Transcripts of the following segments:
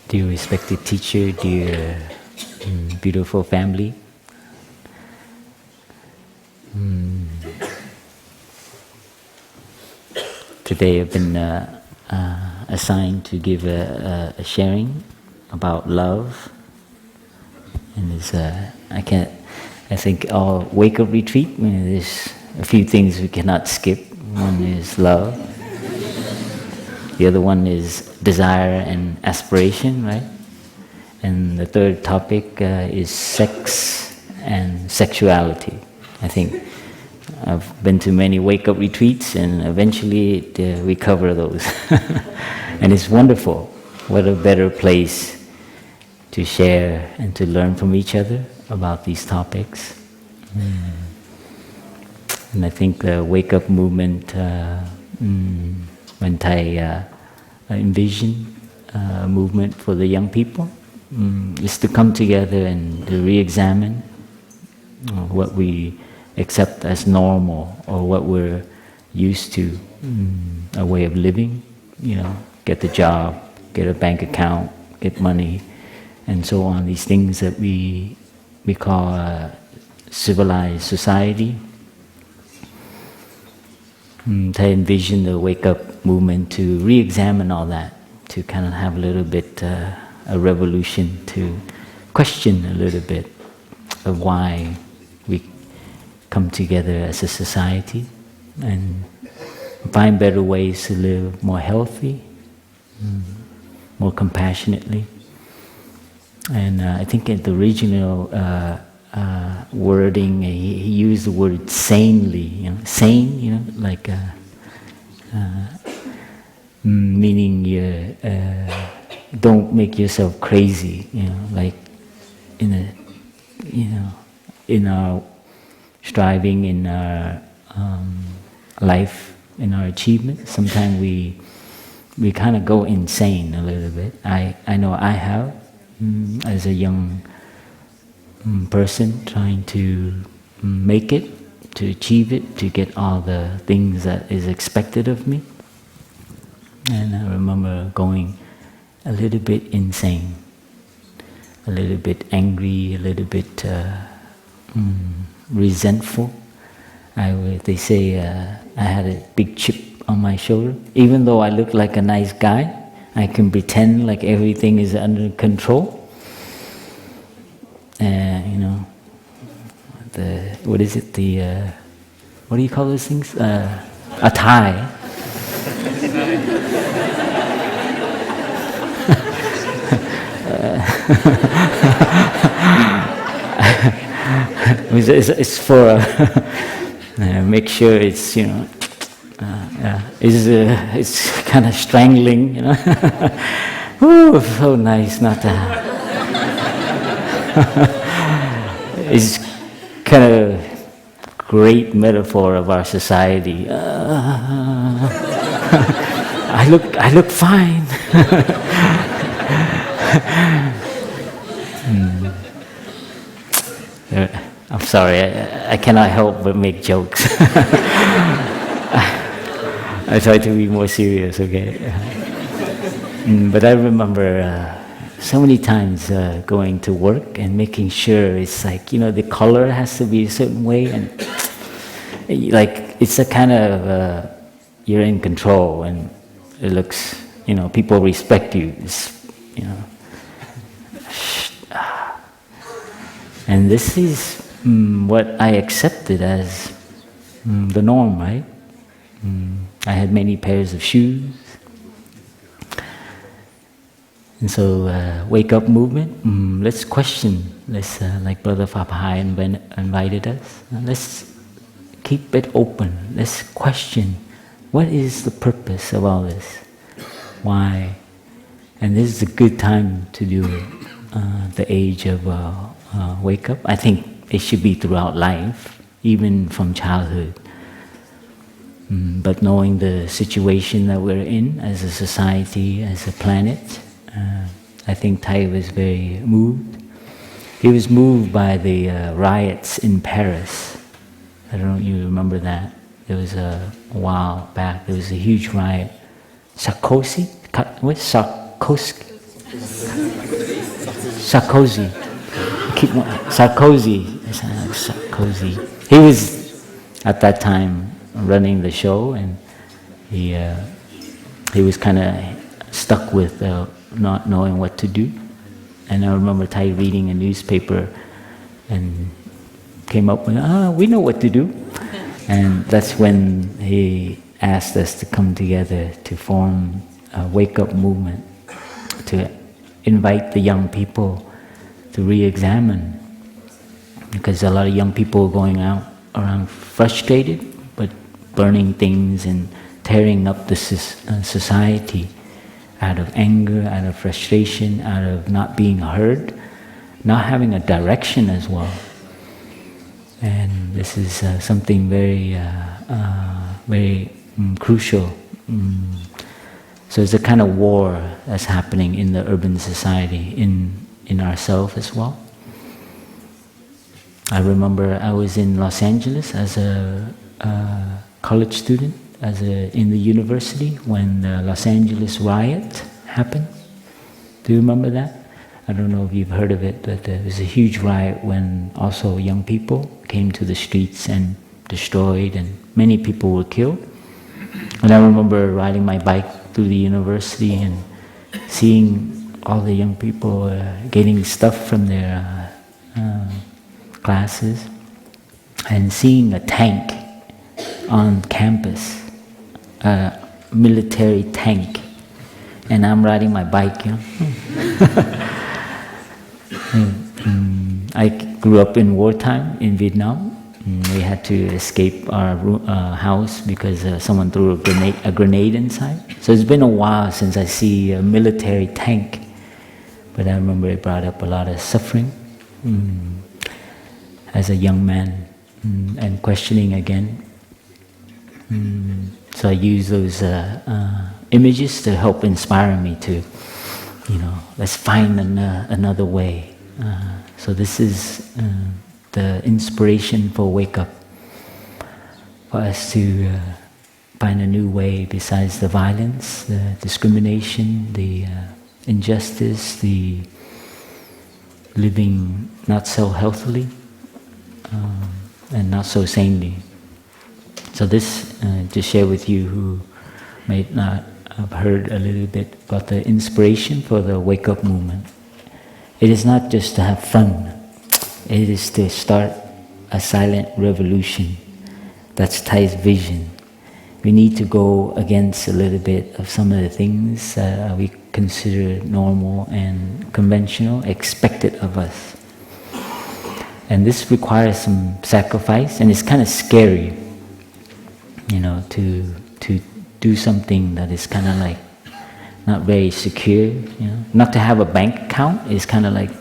Dear respected teacher, dear beautiful family. Today I've been assigned to give a sharing about love, and I think our wake-up retreat, there's a few things we cannot skip. One is love. The other one is desire and aspiration, right? And the third topic is sex and sexuality. I think I've been to many wake-up retreats, and eventually we cover those. And it's wonderful. What a better place to share and to learn from each other about these topics. And I think the wake-up movement, when Thay envisioned a movement for the young people, is to come together and to re-examine what we accept as normal or what we're used to, a way of living, get the job, get a bank account, get money, and so on. These things that we call a civilized society. Thay envisioned the wake-up movement to re-examine all that, to kind of have a little bit a revolution, to question a little bit of why we come together as a society and find better ways to live more healthy, more compassionately. And I think in the original wording, he used the word sanely, sane, like meaning you don't make yourself crazy, like in our striving, in our life, in our achievement. Sometimes we kind of go insane a little bit. I know I have, as a young person trying to make it, to achieve it, to get all the things that is expected of me. And I remember going a little bit insane, a little bit angry, a little bit resentful. They say I had a big chip on my shoulder. Even though I look like a nice guy, I can pretend like everything is under control. What is it? What do you call those things? A tie. It's for make sure it's it's kind of strangling, Ooh, so nice not to have. It's kind of great metaphor of our society. I look fine. I'm sorry, I cannot help but make jokes. I try to be more serious, okay? But I remember so many times going to work and making sure it's like, the color has to be a certain way, and like it's a kind of, you're in control, and it looks, people respect you, And this is what I accepted as the norm, right? I had many pairs of shoes. And so, wake-up movement, let's question. Let's, like Brother Phap invited us, let's keep it open. Let's question, what is the purpose of all this? Why? And this is a good time to do it, the age of wake up. I think it should be throughout life, even from childhood. But knowing the situation that we're in as a society, as a planet, I think Thay was very moved. He was moved by the riots in Paris. I don't know if you remember that. There was a while back, there was a huge riot. Sarkozy? Sarkozy. Sarkozy. He was at that time running the show, and he was kind of stuck with not knowing what to do. And I remember Thay reading a newspaper and came up with, we know what to do. And that's when he asked us to come together to form a wake-up movement, to invite the young people to re-examine. Because a lot of young people are going out around frustrated, but burning things and tearing up the society out of anger, out of frustration, out of not being heard, not having a direction as well. And this is something very, very crucial. So it's a kind of war that's happening in the urban society, in ourselves as well. I remember I was in Los Angeles as a college student, in the university when the Los Angeles riot happened. Do you remember that? I don't know if you've heard of it, but there was a huge riot when also young people came to the streets and destroyed, and many people were killed. And I remember riding my bike through the university and seeing all the young people getting stuff from their classes, and seeing a tank on campus, a military tank, and I'm riding my bike, I grew up in wartime in Vietnam. We had to escape our house because someone threw a grenade inside. So it's been a while since I see a military tank, but I remember it brought up a lot of suffering as a young man, and questioning again. So I use those images to help inspire me to, let's find another way. So this is the inspiration for Wake Up, for us to find a new way besides the violence, the discrimination, the injustice, the living not so healthily and not so sanely. So this, to share with you who may not have heard a little bit about the inspiration for the Wake Up movement. It is not just to have fun. It is to start a silent revolution. That's Thay's vision. We need to go against a little bit of some of the things that we consider normal and conventional, expected of us. And this requires some sacrifice, and it's kind of scary, to do something that is kind of like not very secure. Not to have a bank account is kind of like,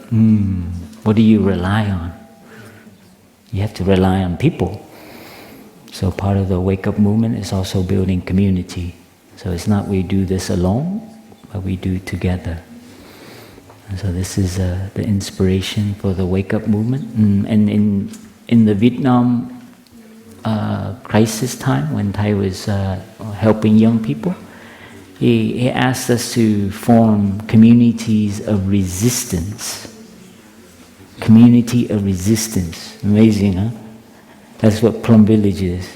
what do you rely on? You have to rely on people. So part of the Wake Up movement is also building community. So it's not we do this alone, but we do it together. And so this is the inspiration for the Wake Up movement. And in the Vietnam crisis time, when Thay was helping young people, he asked us to form communities of resistance. Community of resistance. Amazing, huh? That's what Plum Village is.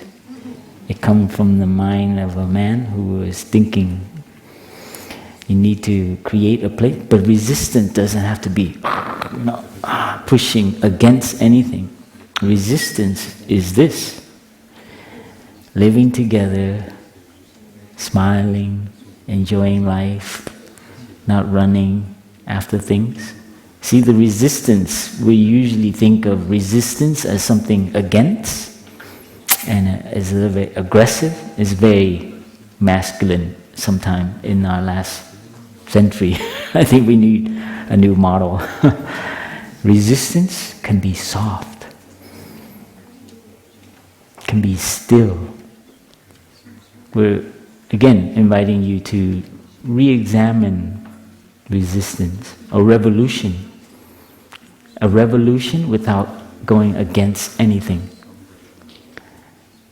It comes from the mind of a man who was thinking, you need to create a place, but resistance doesn't have to be pushing against anything. Resistance is this: living together, smiling, enjoying life, not running after things. See, the resistance, we usually think of resistance as something against, and as a little bit aggressive. It's very masculine sometimes in our last century. I think we need a new model. Resistance can be soft, can be still. We're again inviting you to re-examine resistance, or revolution. A revolution without going against anything.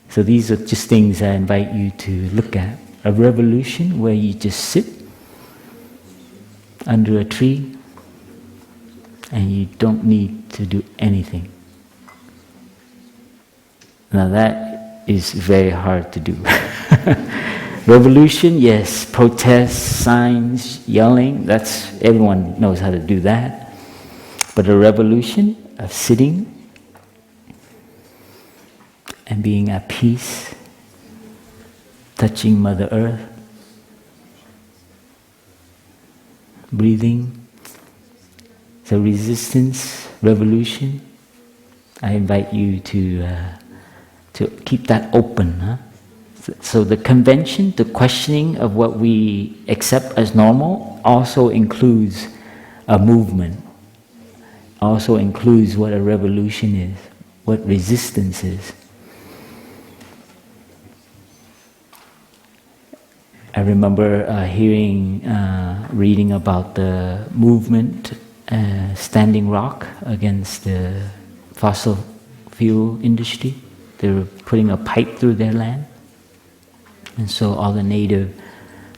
So these are just things I invite you to look at. A revolution where you just sit under a tree, and you don't need to do anything. Now that is very hard to do. Revolution, yes. Protests, signs, yelling, everyone knows how to do that. But a revolution of sitting and being at peace, touching Mother Earth, breathing. So resistance, revolution. I invite you to keep that open. Huh? So the convention, the questioning of what we accept as normal also includes a movement, also includes what a revolution is, what resistance is. I remember reading about the movement Standing Rock against the fossil fuel industry. They were putting a pipe through their land. And so all the Native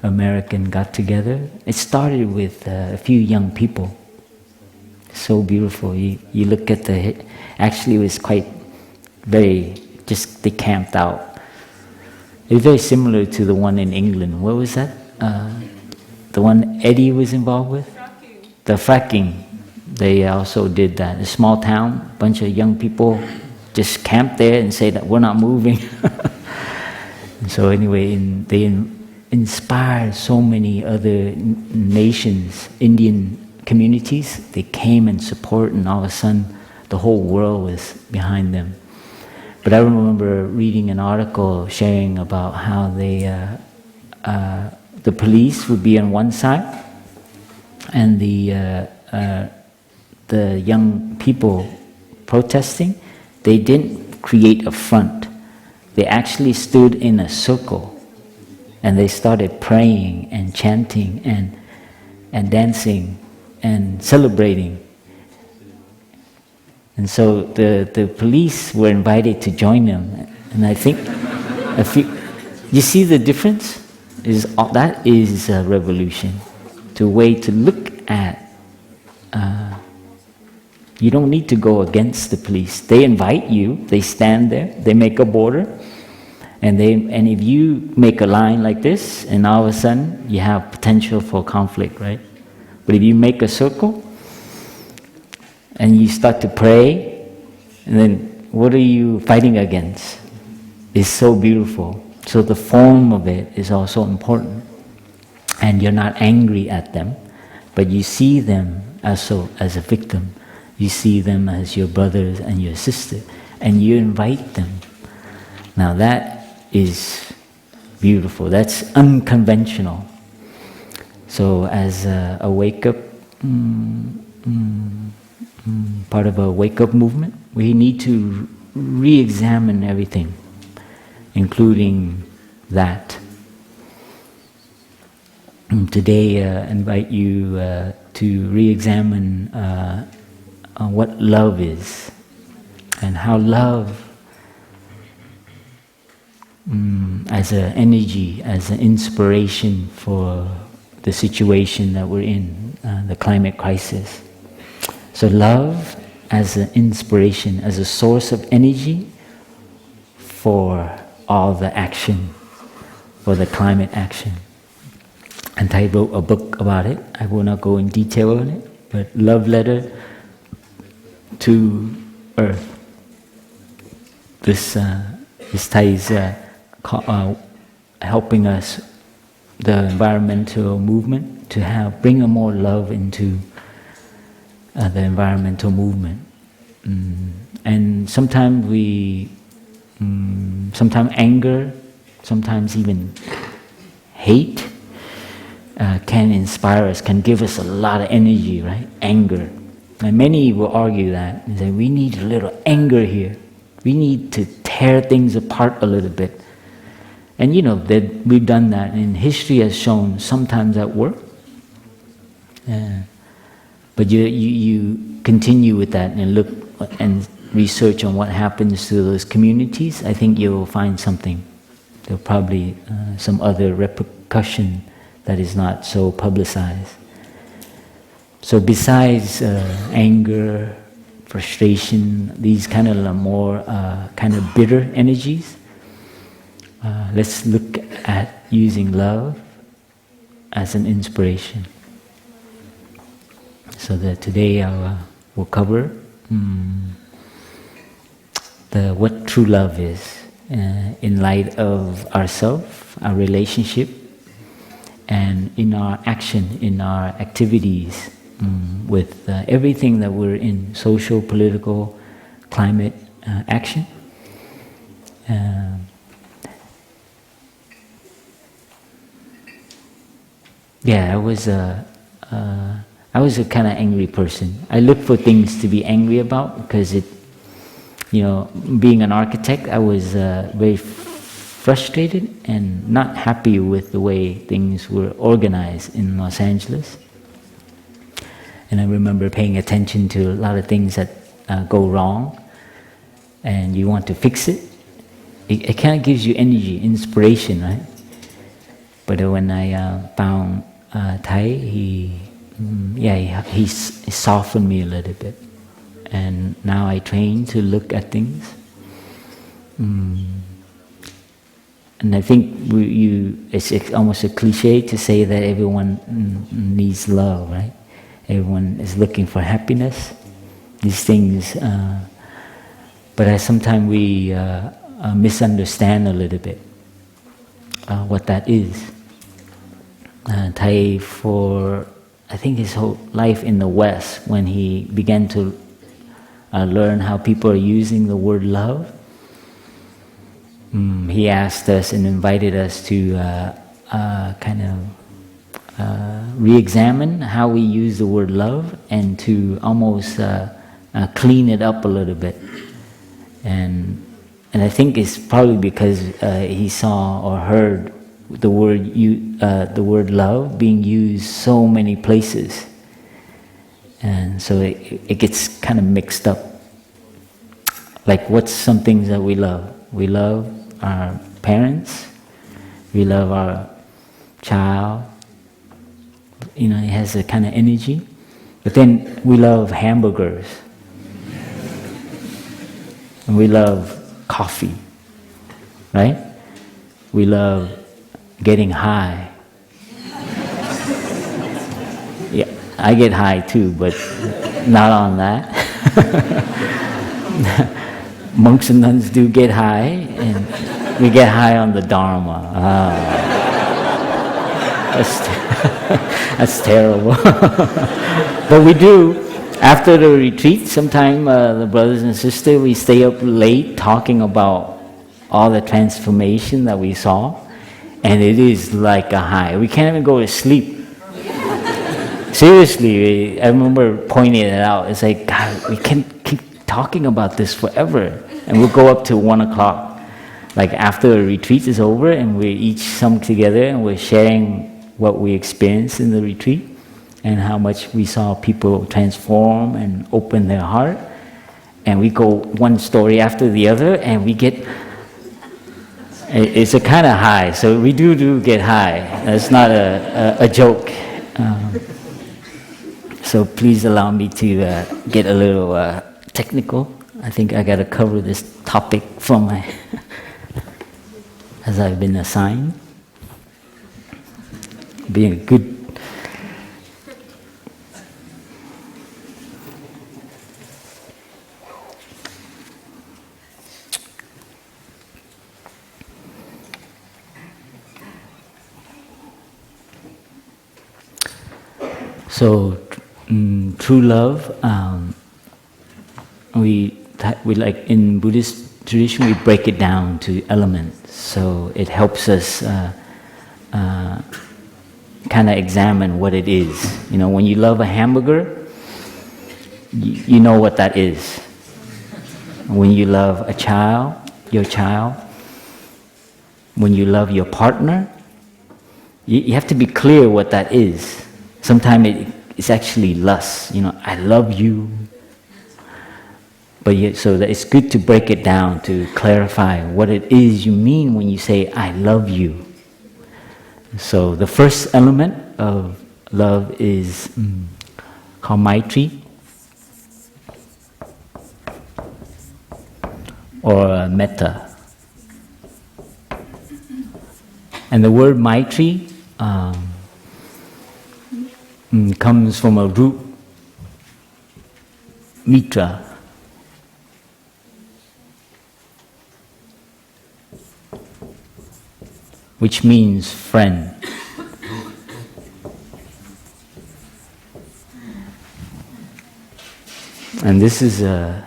American got together. It started with a few young people. So beautiful. You look at actually it was they camped out. It was very similar to the one in England. What was that? The one Eddie was involved with? Fracking. The fracking. They also did that. A small town, bunch of young people just camped there and say that we're not moving. And so anyway, they inspired so many other nations, Indian communities. They came and support, and all of a sudden the whole world was behind them. But I remember reading an article sharing about how the police would be on one side, and the young people protesting, they didn't create a front. They actually stood in a circle, and they started praying and chanting and dancing and celebrating. And so the police were invited to join them. And I think you see the difference? That is a revolution. To a way to look at, you don't need to go against the police. They invite you, they stand there, they make a border, and if you make a line like this, and all of a sudden you have potential for conflict, right? But if you make a circle, and you start to pray, and then what are you fighting against? It's so beautiful. So the form of it is also important. And you're not angry at them, but you see them as a victim. You see them as your brothers and your sister, and you invite them. Now that is beautiful. That's unconventional. So as a wake-up, part of a wake-up movement, we need to re-examine everything, including that. Today, I invite you to re-examine what love is, and how love, as an energy, as an inspiration for the situation that we're in, the climate crisis. So love as an inspiration, as a source of energy for all the action, for the climate action. And Thay wrote a book about it. I will not go in detail on it, but Love Letter to Earth. This Thay is helping us, the environmental movement, to bring more love into the environmental movement. And sometimes sometimes anger, sometimes even hate can inspire us, can give us a lot of energy, right? Anger. And many will argue that and say, we need a little anger here. We need to tear things apart a little bit. And you know that we've done that, and history has shown sometimes that work. But you continue with that and look and research on what happens to those communities. I think you'll find something. There'll probably some other repercussion that is not so publicized. So besides anger, frustration, these kind of more kind of bitter energies, let's look at using love as an inspiration. So that today we'll cover what true love is in light of ourselves, our relationship, and in our action, in our activities, with everything that we're in, social, political, climate action. I was a kind of angry person. I look for things to be angry about because being an architect, I was very frustrated and not happy with the way things were organized in Los Angeles. And I remember paying attention to a lot of things that go wrong, and you want to fix it. It kind of gives you energy, inspiration, right? But when I found Thay, he softened me a little bit, and now I train to look at things. And I think it's almost a cliche to say that everyone needs love, right? Everyone is looking for happiness, these things. But sometimes we misunderstand a little bit what that is. Thay, for I think his whole life in the West, when he began to learn how people are using the word love, he asked us and invited us to kind of re-examine how we use the word love and to almost clean it up a little bit. And I think it's probably because he saw or heard the word love being used so many places, and so it gets kind of mixed up. Like, what's some things that we love? We love our parents. We love our child. It has a kind of energy. But then we love hamburgers. And we love coffee, right? We love getting high. Yeah, I get high too, but not on that. Monks and nuns do get high, and we get high on the Dharma. That's terrible. But we do. After the retreat, sometimes the brothers and sisters, we stay up late talking about all the transformation that we saw, and it is like a high. We can't even go to sleep. Seriously, I remember pointing it out. It's like, God, we can't keep talking about this forever. And we'll go up to 1 o'clock. Like after the retreat is over, and we each come together and we're sharing what we experienced in the retreat and how much we saw people transform and open their heart. And we go one story after the other, and we get, it's a kind of high. So we do get high. That's not a joke. So please allow me to get a little technical. I think I got to cover this topic from as I've been assigned. Being a good. So, true love, we like in Buddhist tradition, we break it down to elements. So it helps us kind of examine what it is. When you love a hamburger, you know what that is. When you love a child, your child, when you love your partner, you have to be clear what that is. Sometimes it's actually lust. I love you. But so that it's good to break it down to clarify what it is you mean when you say, I love you. So the first element of love is called Maitri, or Metta. And the word Maitri comes from a root mitra, which means friend. And this is a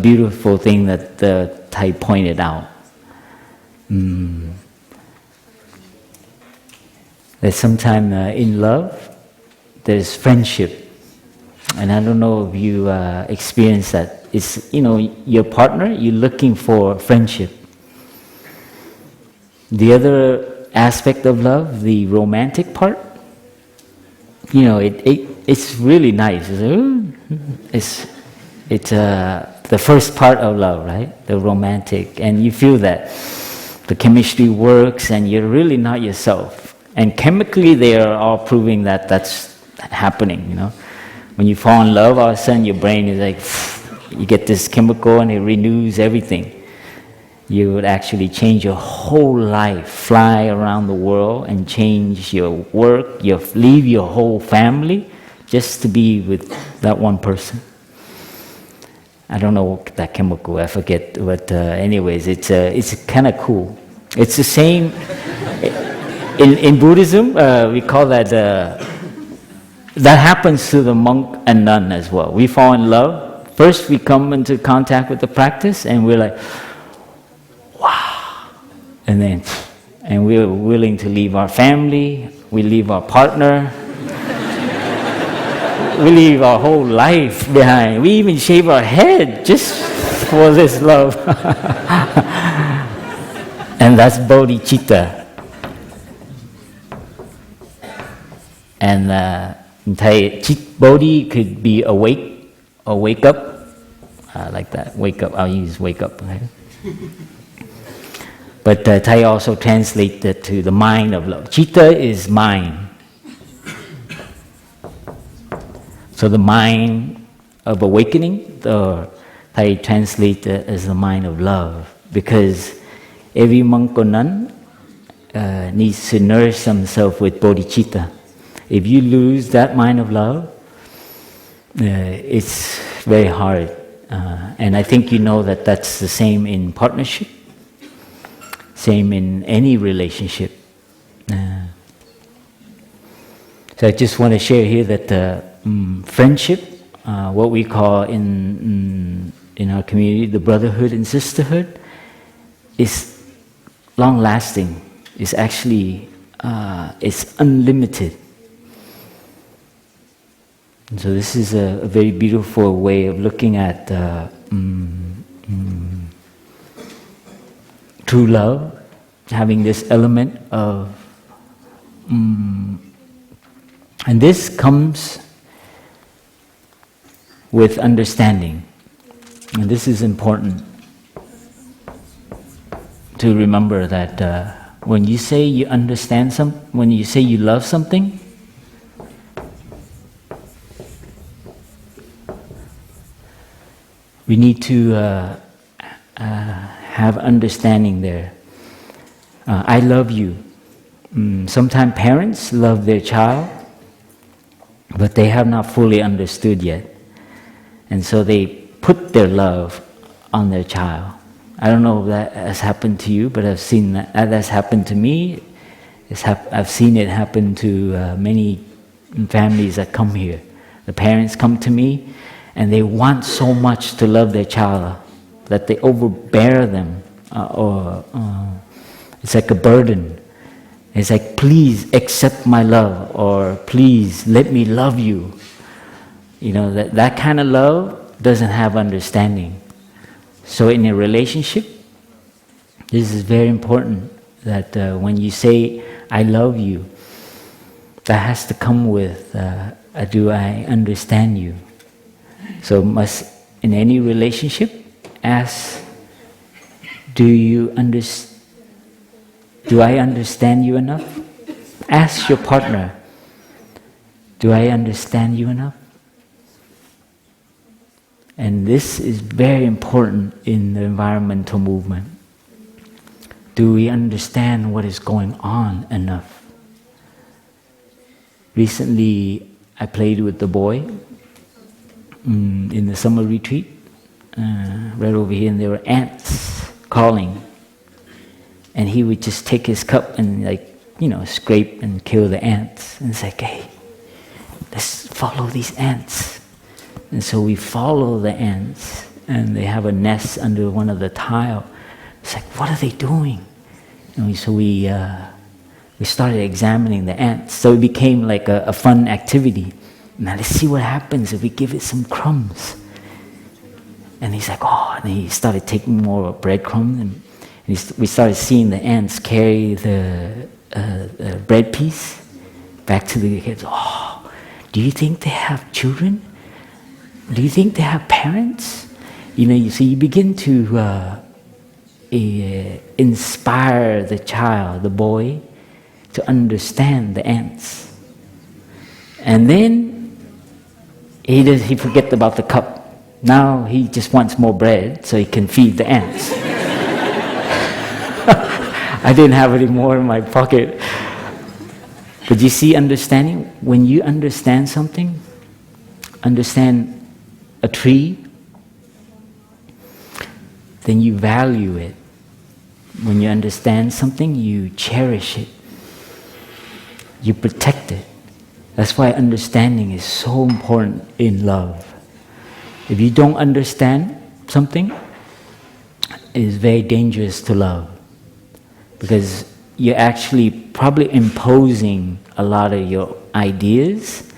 beautiful thing that Thay pointed out. That sometimes in love, there's friendship. And I don't know if you experience that. It's, your partner, you're looking for friendship. The other aspect of love, the romantic part, it's really nice. It's the first part of love, right? The romantic. And you feel that the chemistry works and you're really not yourself. And chemically they are all proving that that's happening, When you fall in love, all of a sudden your brain is like, you get this chemical and it renews everything. You would actually change your whole life, fly around the world and change your work, leave your whole family just to be with that one person. I don't know that chemical, I forget, but anyways, it's kind of cool. It's the same, in Buddhism, we call that, that happens to the monk and nun as well. We fall in love, first we come into contact with the practice and we're like, wow, and we're willing to leave our family, we leave our partner, we leave our whole life behind. We even shave our head just for this love. And that's bodhicitta. And Thay, bodhi could be awake or wake up. I like that, wake up. I'll use wake up. Okay? But Thay also translates that to the mind of love. Citta is mind. So the mind of awakening, Thay translates it as the mind of love, because every monk or nun needs to nourish themselves with bodhicitta. If you lose that mind of love, it's very hard. And I think you know that that's the same in partnership, same in any relationship. So I just want to share here that friendship, what we call in our community the brotherhood and sisterhood, is long-lasting. It's actually it's unlimited. And so this is a very beautiful way of looking at true love, having this element of, and this comes with understanding. And this is important to remember that when you say you understand when you say you love something, we need to have understanding there. I love you. Sometimes parents love their child, but they have not fully understood yet. And so they put their love on their child. I don't know if that has happened to you, but I've seen that's happened to me. I've seen it happen to many families that come here. The parents come to me and they want so much to love their child that they overbear them, or it's like a burden. It's like, please accept my love, or please let me love you. That kind of love doesn't have understanding. So in a relationship, this is very important that when you say, I love you, that has to come with, do I understand you? So in any relationship, ask, do I understand you enough? Ask your partner, Do I understand you enough? And this is very important in the environmental movement. Do we understand what is going on enough? Recently, I played with the boy in the summer retreat, right over here, and there were ants crawling. And he would just take his cup and scrape and kill the ants. And it's like, hey, let's follow these ants. And so we follow the ants, and they have a nest under one of the tile. It's like, what are they doing? And so we started examining the ants. So it became like a fun activity. Now let's see what happens if we give it some crumbs. And he's like, oh, and he started taking more breadcrumbs, and we started seeing the ants carry the bread piece back to the kids. Oh, do you think they have children? Do you think they have parents? So you begin to inspire the child, the boy, to understand the ants. And then he forgets about the cup. Now he just wants more bread so he can feed the ants. I didn't have any more in my pocket. But you see, understanding, when you understand something, understand a tree, then you value it. When you understand something, you cherish it. You protect it. That's why understanding is so important in love. If you don't understand something, it is very dangerous to love. Because you're actually probably imposing a lot of your ideas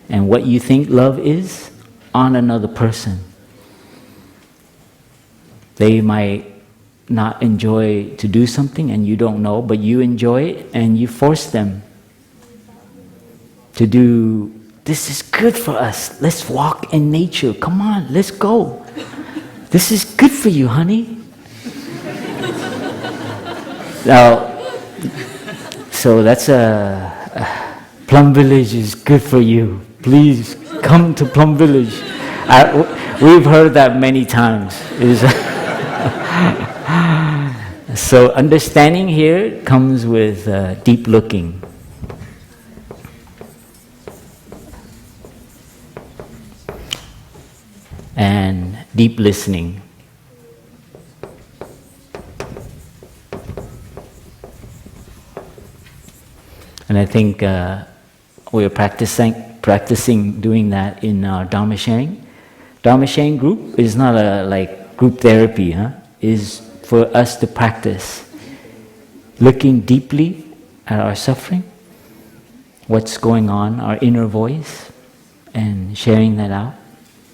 and what you think love is on another person. They might not enjoy to do something and you don't know, but you enjoy it and you force them to do, this is good for us. Let's walk in nature. Come on, let's go. This is good for you, honey. Now, so that's Plum Village is good for you. Please come to Plum Village. We've heard that many times. So understanding here comes with deep looking. And deep listening. And I think we are practicing doing that in our Dharma sharing. Dharma sharing group is not a group therapy, is for us to practice looking deeply at our suffering, what's going on, our inner voice, and sharing that out.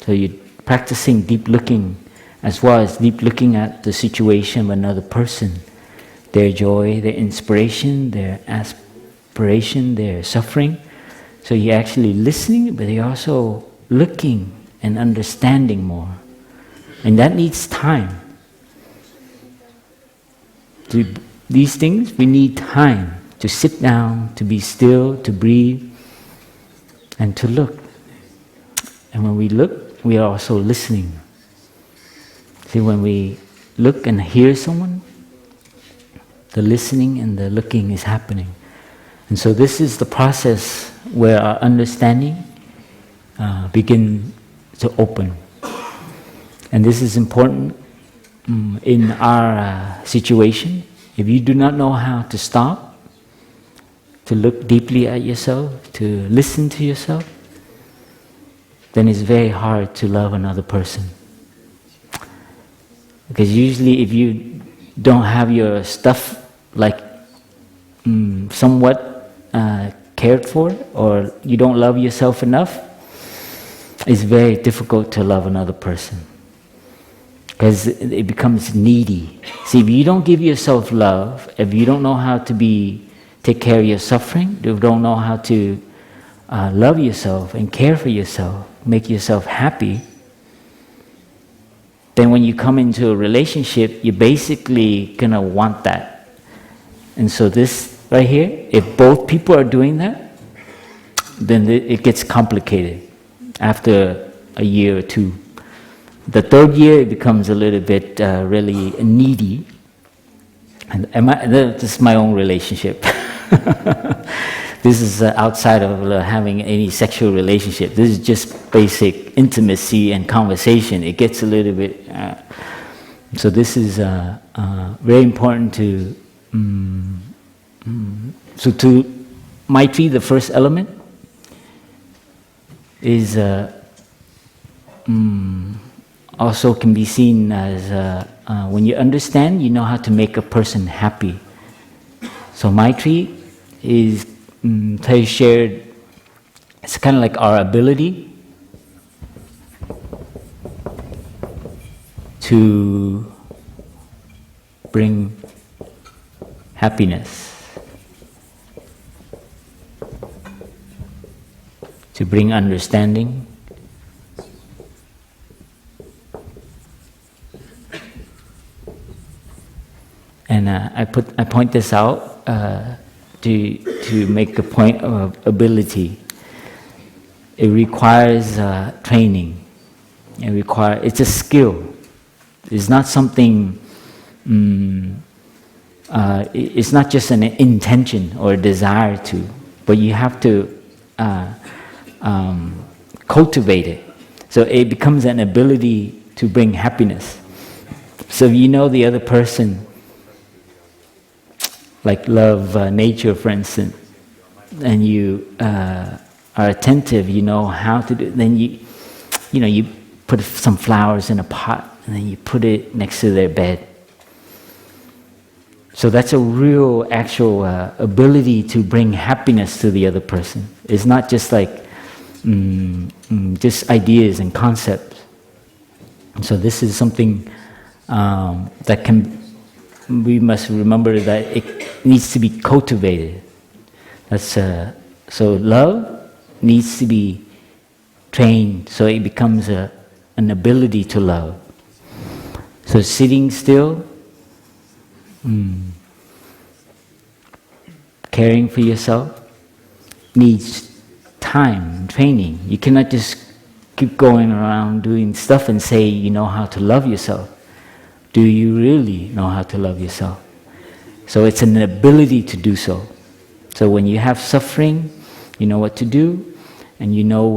So you're practicing deep looking as well as deep looking at the situation of another person, their joy, their inspiration, their aspiration, their suffering. So you're actually listening, but you're also looking and understanding more. And that needs time. These things, we need time to sit down, to be still, to breathe, and to look. And when we look, we are also listening. See, when we look and hear someone, the listening and the looking is happening. And so this is the process where our understanding begins to open. And this is important in our situation. If you do not know how to stop, to look deeply at yourself, to listen to yourself, then it's very hard to love another person. Because usually if you don't have your stuff somewhat cared for, or you don't love yourself enough, it's very difficult to love another person. Because it becomes needy. See, if you don't give yourself love, if you don't know how to take care of your suffering, if you don't know how to love yourself and care for yourself, make yourself happy, then when you come into a relationship, you're basically going to want that. And so this right here, if both people are doing that, then it gets complicated after a year or two. The third year, it becomes a little bit really needy. And this is my own relationship. This is outside of having any sexual relationship. This is just basic intimacy and conversation. It gets a little bit... so this is very important to... So to Maitri, the first element is also can be seen as when you understand, you know how to make a person happy. So Maitri is, Thay shared, it's kind of like our ability to bring happiness, to bring understanding, and I point this out to make a point of ability. It requires training. It's a skill. It's not something. It's not just an intention or a desire to, but you have to cultivate it. So it becomes an ability to bring happiness. So if you know the other person, like love nature, for instance, and you are attentive, you know how to do. Then you put some flowers in a pot, and then you put it next to their bed. So that's a real, actual ability to bring happiness to the other person. It's not just like just ideas and concepts. So this is something that we must remember that it needs to be cultivated. That's so love needs to be trained, so it becomes an ability to love. So sitting still, caring for yourself needs time and training. You cannot just keep going around doing stuff and say you know how to love yourself. Do you really know how to love yourself? So it's an ability to do so. So when you have suffering, you know what to do, and you know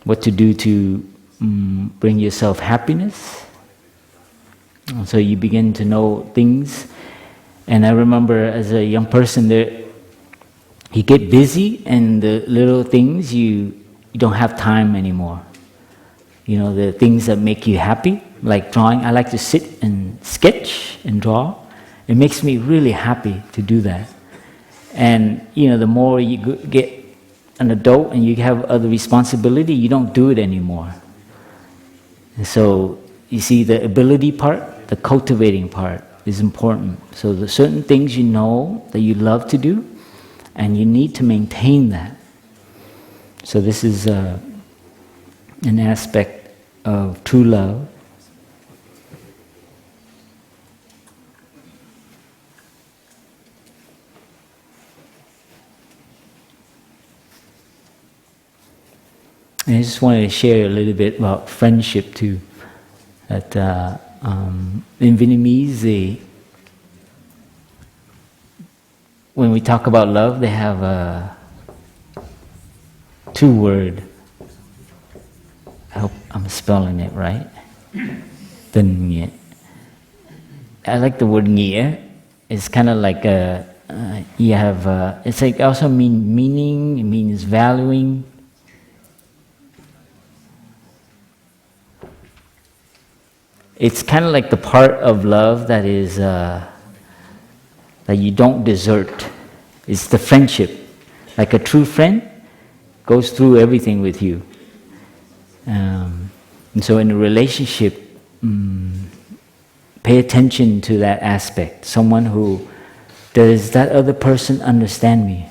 what to do to bring yourself happiness. So you begin to know things. And I remember as a young person, you get busy, and the little things you don't have time anymore. You know, the things that make you happy, like drawing. I like to sit and sketch and draw. It makes me really happy to do that. And the more you get an adult and you have other responsibility, you don't do it anymore. And so you see, the ability part, the cultivating part is important. So there's certain things you know that you love to do, and you need to maintain that. So this is an aspect of true love. And I just wanted to share a little bit about friendship too. That in Vietnamese, when we talk about love, they have two words. I hope I'm spelling it right. Tình nghĩa. I like the word nghĩa. It's kind of like you have. It's like also meaning. It means valuing. It's kind of like the part of love that is that you don't desert. It's the friendship. Like a true friend goes through everything with you. And so in a relationship, pay attention to that aspect. Someone who, does that other person understand me?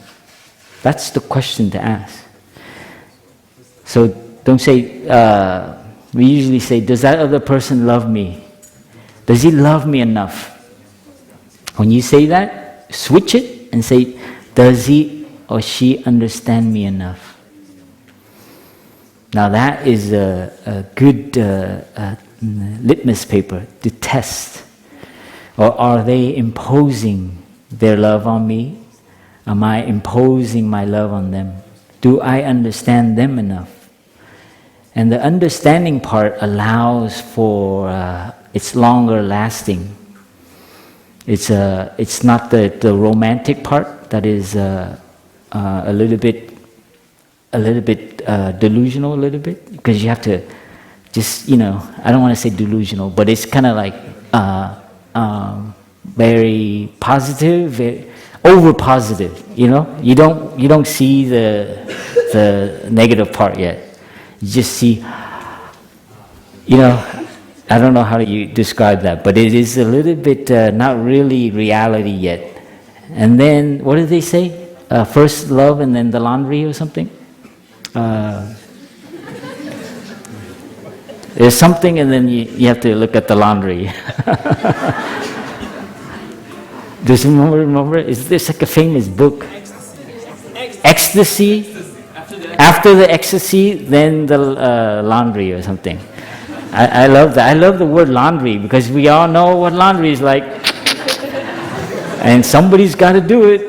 That's the question to ask. So don't say, we usually say, does that other person love me? Does he love me enough? When you say that, switch it and say, does he or she understand me enough? Now that is a good litmus paper to test. Or are they imposing their love on me? Am I imposing my love on them? Do I understand them enough? And the understanding part allows for it's longer lasting. It's not the romantic part that is a little bit delusional, a little bit, because you have to just, I don't want to say delusional, but it's kind of like very positive, over positive. You don't see the negative part yet. You just see, I don't know how you describe that, but it is a little bit not really reality yet. And then, what did they say? First love and then the laundry or something? There's something and then you have to look at the laundry. Do you remember? Is this like a famous book? Ecstasy? After the ecstasy, then the laundry or something. I love that. I love the word laundry because we all know what laundry is like. And somebody's got to do it.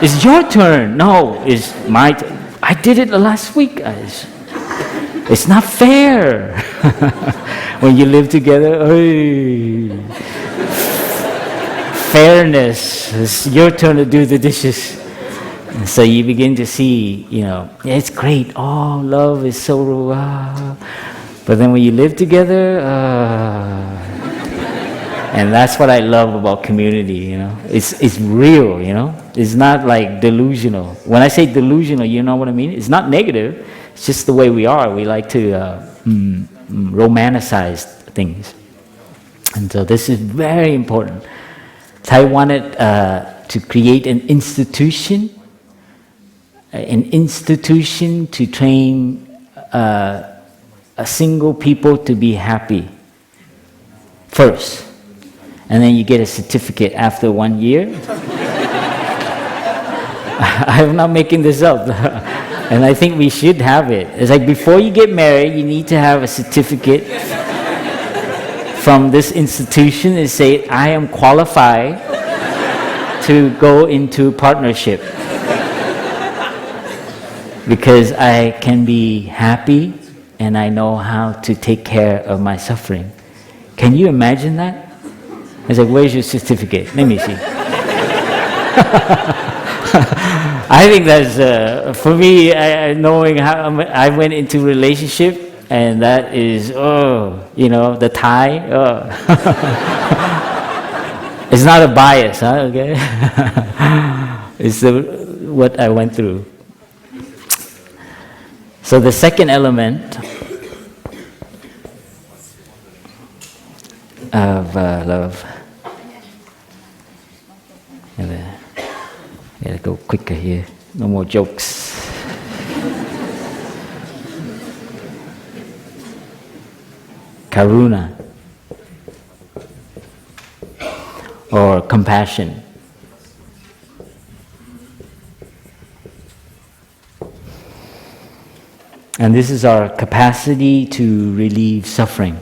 It's your turn. No, it's my turn. I did it last week. It's not fair. When you live together, fairness. It's your turn to do the dishes. And so you begin to see, it's great. Oh, love is so but then when you live together, and that's what I love about community, It's real, It's not like delusional. When I say delusional, you know what I mean? It's not negative. It's just the way we are. We like to romanticize things. And so this is very important. Thay wanted to create an institution to train a single people to be happy first. And then you get a certificate after 1 year. I'm not making this up. And I think we should have it. It's like before you get married, you need to have a certificate from this institution and say, I am qualified to go into partnership. Because I can be happy and I know how to take care of my suffering. Can you imagine that? It's like, where's your certificate? Let me see. I think that's, for me, knowing how I went into relationship, and that is, the Thay. It's not a bias, okay? It's what I went through. So the second element of love. Gotta go quicker here. No more jokes. Karuna, or compassion. And this is our capacity to relieve suffering.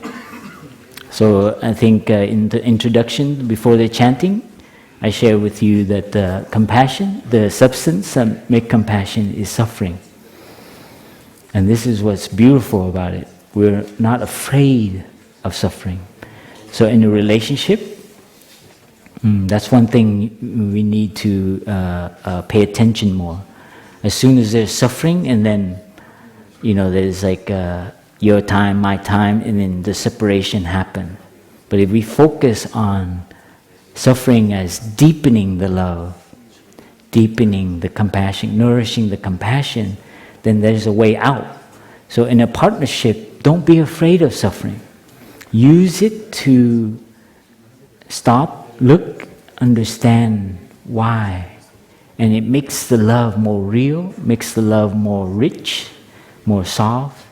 So I think in the introduction, before the chanting, I share with you that compassion, the substance that makes compassion is suffering. And this is what's beautiful about it. We're not afraid of suffering. So in a relationship, that's one thing we need to pay attention more. As soon as there's suffering, and then, there's like your time, my time, and then the separation happen. But if we focus on suffering as deepening the love, deepening the compassion, nourishing the compassion, then there's a way out. So in a partnership, don't be afraid of suffering. Use it to stop, look, understand why. And it makes the love more real, makes the love more rich, more soft.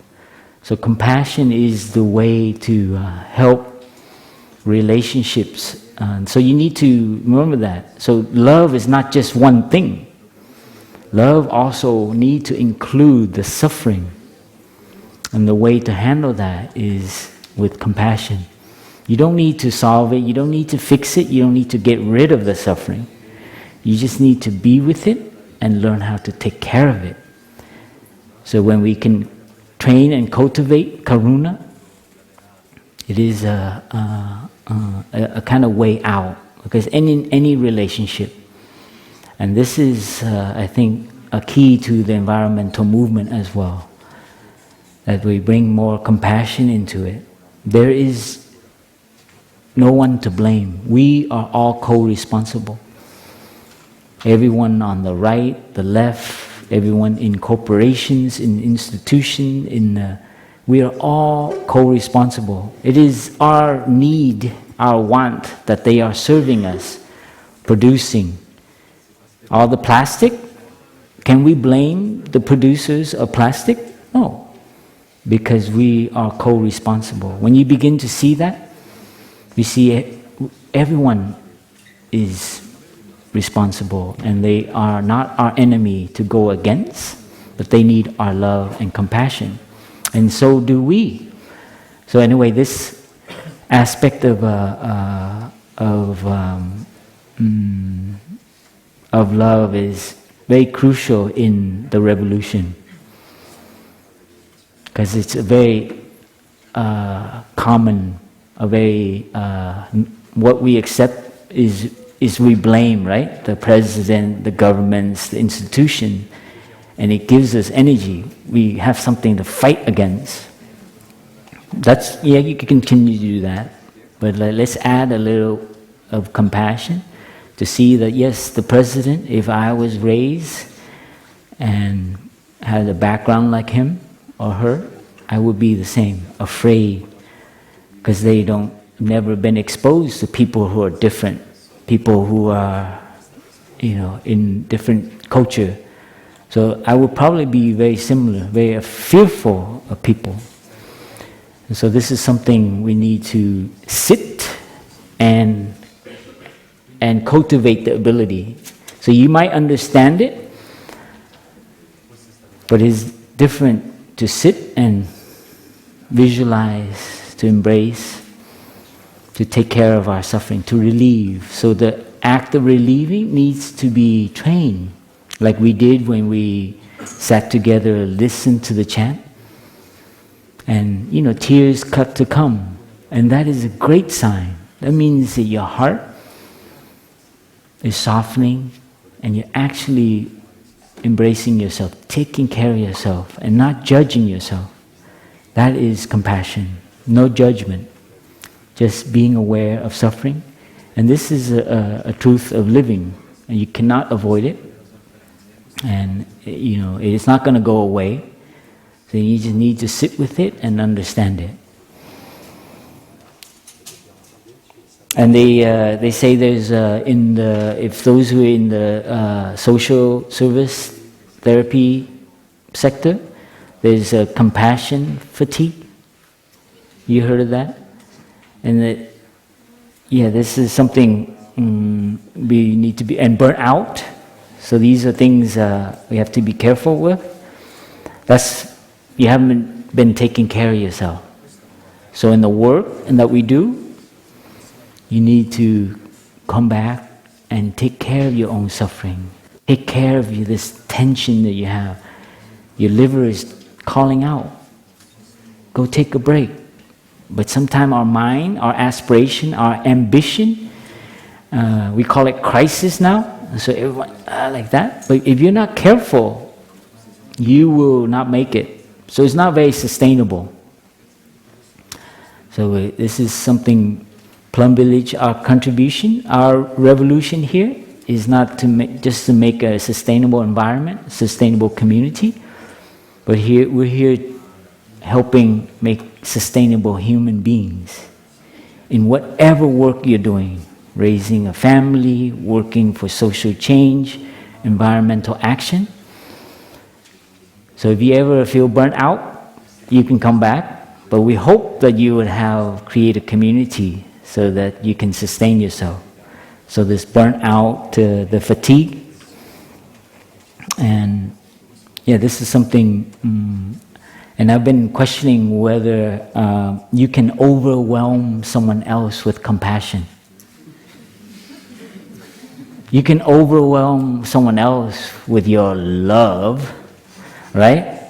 So compassion is the way to help relationships. So you need to remember that. So love is not just one thing. love also need to include the suffering. And the way to handle that is with compassion. You don't need to solve it, you don't need to fix it, you don't need to get rid of the suffering. You just need to be with it and learn how to take care of it. So when we can train and cultivate karuna, it is a kind of way out. Because in any relationship, and this is, I think, a key to the environmental movement as well, that we bring more compassion into it. There is no one to blame. We are all co-responsible. Everyone on the right, the left, everyone in corporations, in institutions, we are all co-responsible. It is our need, our want that they are serving us, producing. All the plastic, can we blame the producers of plastic? No, because we are co-responsible. When you begin to see that, we see everyone is responsible, and they are not our enemy to go against, but they need our love and compassion. And so do we. So anyway, this aspect of love is very crucial in the revolution, because it's a very common, a very what we accept is we blame, right? The president, the governments, the institution. And it gives us energy. We have something to fight against. That's, yeah, you can continue to do that. But let's add a little of compassion to see that, yes, the president, if I was raised and had a background like him or her, I would be the same, afraid. Because they never been exposed to people who are different, people who are, in different culture. So I would probably be very similar, very fearful of people. And so this is something we need to sit and cultivate the ability. So you might understand it, but it's different to sit and visualize, to embrace, to take care of our suffering, to relieve. So the act of relieving needs to be trained. Like we did when we sat together, listened to the chant, and tears cut to come, and that is a great sign. That means that your heart is softening, and you're actually embracing yourself, taking care of yourself, and not judging yourself. That is compassion, no judgment, just being aware of suffering, and this is a truth of living, and you cannot avoid it. And it's not going to go away. So you just need to sit with it and understand it. And they say there's if those who are in the social service therapy sector, there's a compassion fatigue. You heard of that? And this is something we need to be, and burnt out. So these are things we have to be careful with. You haven't been taking care of yourself. So in the work that we do, you need to come back and take care of your own suffering. Take care of this tension that you have. Your liver is calling out. Go take a break. But sometimes our mind, our aspiration, our ambition, we call it crisis now. So everyone like that. But if you're not careful, you will not make it. So it's not very sustainable. So this is something, Plum Village, our contribution, our revolution here is not to just to make a sustainable environment, sustainable community, but we're here helping make sustainable human beings in whatever work you're doing. Raising a family, working for social change, environmental action. So if you ever feel burnt out, you can come back. But we hope that you would create a community so that you can sustain yourself. So this burnt out, the fatigue, And yeah, this is something, and I've been questioning whether you can overwhelm someone else with compassion. You can overwhelm someone else with your love, right?